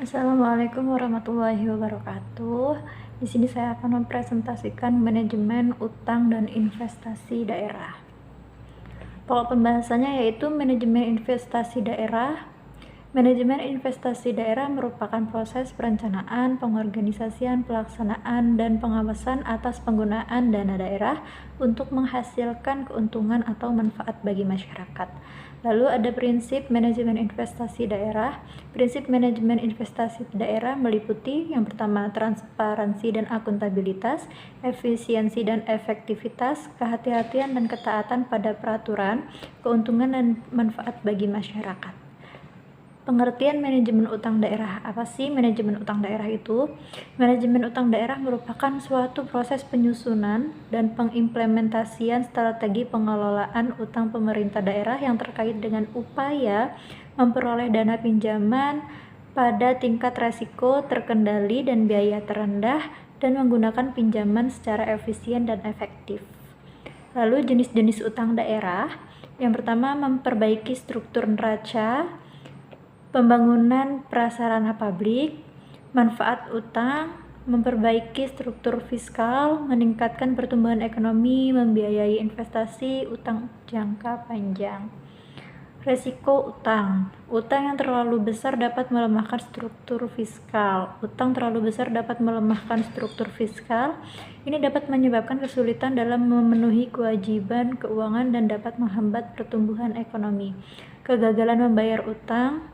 Assalamualaikum warahmatullahi wabarakatuh. Di sini saya akan mempresentasikan manajemen utang dan investasi daerah. Pokok pembahasannya yaitu manajemen investasi daerah. Manajemen investasi daerah merupakan proses perencanaan, pengorganisasian, pelaksanaan, dan pengawasan atas penggunaan dana daerah untuk menghasilkan keuntungan atau manfaat bagi masyarakat. Lalu ada prinsip manajemen investasi daerah. Prinsip manajemen investasi daerah meliputi yang pertama transparansi dan akuntabilitas, efisiensi dan efektivitas, kehati-hatian dan ketaatan pada peraturan, keuntungan dan manfaat bagi masyarakat. Pengertian manajemen utang daerah. Apa sih manajemen utang daerah itu? Manajemen utang daerah merupakan suatu proses penyusunan dan pengimplementasian strategi pengelolaan utang pemerintah daerah yang terkait dengan upaya memperoleh dana pinjaman pada tingkat resiko terkendali dan biaya terendah dan menggunakan pinjaman secara efisien dan efektif. Lalu jenis-jenis utang daerah. Yang pertama, memperbaiki struktur neraca, pembangunan prasarana publik, manfaat utang, memperbaiki struktur fiskal, meningkatkan pertumbuhan ekonomi, membiayai investasi, utang jangka panjang. Resiko utang. Utang yang terlalu besar dapat melemahkan struktur fiskal. Utang terlalu besar dapat melemahkan struktur fiskal. Ini dapat menyebabkan kesulitan dalam memenuhi kewajiban keuangan dan dapat menghambat pertumbuhan ekonomi. Kegagalan membayar utang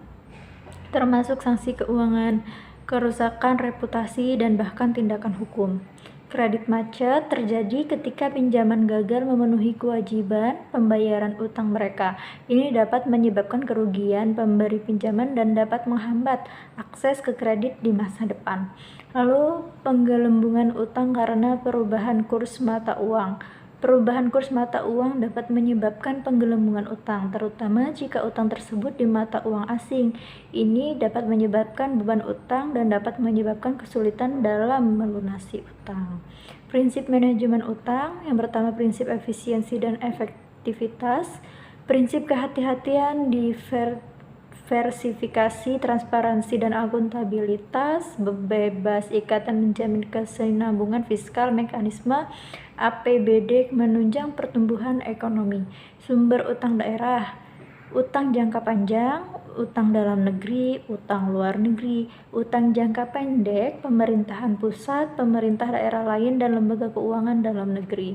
termasuk sanksi keuangan, kerusakan reputasi, dan bahkan tindakan hukum. Kredit macet terjadi ketika pinjaman gagal memenuhi kewajiban pembayaran utang mereka. Ini dapat menyebabkan kerugian pemberi pinjaman dan dapat menghambat akses ke kredit di masa depan. Lalu, penggelembungan utang karena perubahan kurs mata uang. Perubahan kurs mata uang dapat menyebabkan penggelembungan utang, terutama jika utang tersebut di mata uang asing. Ini dapat menyebabkan beban utang dan dapat menyebabkan kesulitan dalam melunasi utang. Prinsip manajemen utang. Yang pertama, prinsip efisiensi dan efektivitas. Prinsip kehati-hatian, diversifikasi, transparansi, dan akuntabilitas, bebas ikatan menjamin kesinambungan fiskal, mekanisme APBD menunjang pertumbuhan ekonomi. Sumber utang daerah, utang jangka panjang, utang dalam negeri, utang luar negeri, utang jangka pendek, pemerintahan pusat, pemerintah daerah lain, dan lembaga keuangan dalam negeri.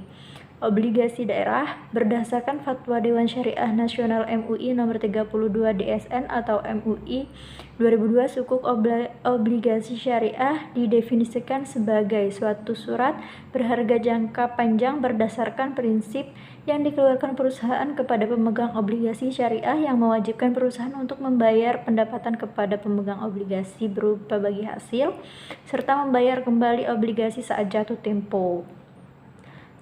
Obligasi daerah berdasarkan Fatwa Dewan Syariah Nasional MUI nomor 32 DSN atau MUI 2002, sukuk obligasi syariah didefinisikan sebagai suatu surat berharga jangka panjang berdasarkan prinsip yang dikeluarkan perusahaan kepada pemegang obligasi syariah yang mewajibkan perusahaan untuk membayar pendapatan kepada pemegang obligasi berupa bagi hasil serta membayar kembali obligasi saat jatuh tempo.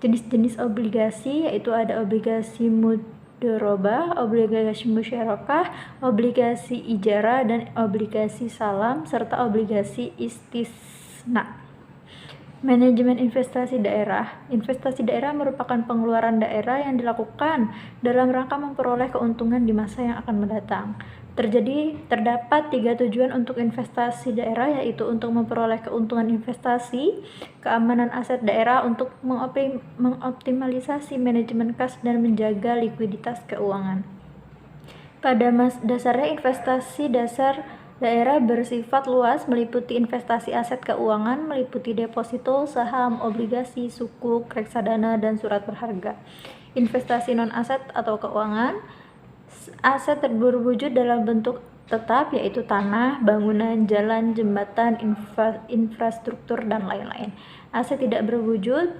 Jenis-jenis obligasi yaitu ada obligasi mudharabah, obligasi musyarakah, obligasi ijarah, dan obligasi salam, serta obligasi istisna. Manajemen investasi daerah. Investasi daerah merupakan pengeluaran daerah yang dilakukan dalam rangka memperoleh keuntungan di masa yang akan mendatang. Terdapat 3 tujuan untuk investasi daerah, yaitu untuk memperoleh keuntungan investasi, keamanan aset daerah, untuk mengoptimalisasi manajemen kas, dan menjaga likuiditas keuangan. Pada dasarnya, investasi dasar daerah bersifat luas, meliputi investasi aset keuangan, meliputi deposito, saham, obligasi, sukuk, reksadana, dan surat berharga. Investasi non-aset atau keuangan, aset berwujud dalam bentuk tetap, yaitu tanah, bangunan, jalan, jembatan, infrastruktur, dan lain-lain. Aset tidak berwujud,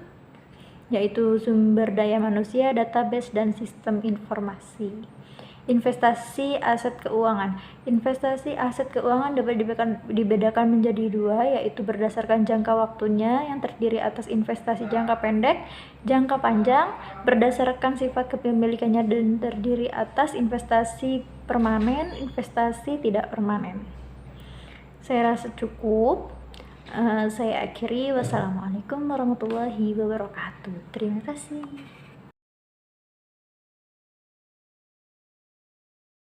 yaitu sumber daya manusia, database, dan sistem informasi. Investasi aset keuangan. Investasi aset keuangan dapat dibedakan menjadi 2, yaitu berdasarkan jangka waktunya yang terdiri atas investasi jangka pendek, jangka panjang, berdasarkan sifat kepemilikannya, dan terdiri atas investasi permanen, investasi tidak permanen. Saya rasa cukup. Saya akhiri. Wassalamualaikum warahmatullahi wabarakatuh. Terima kasih.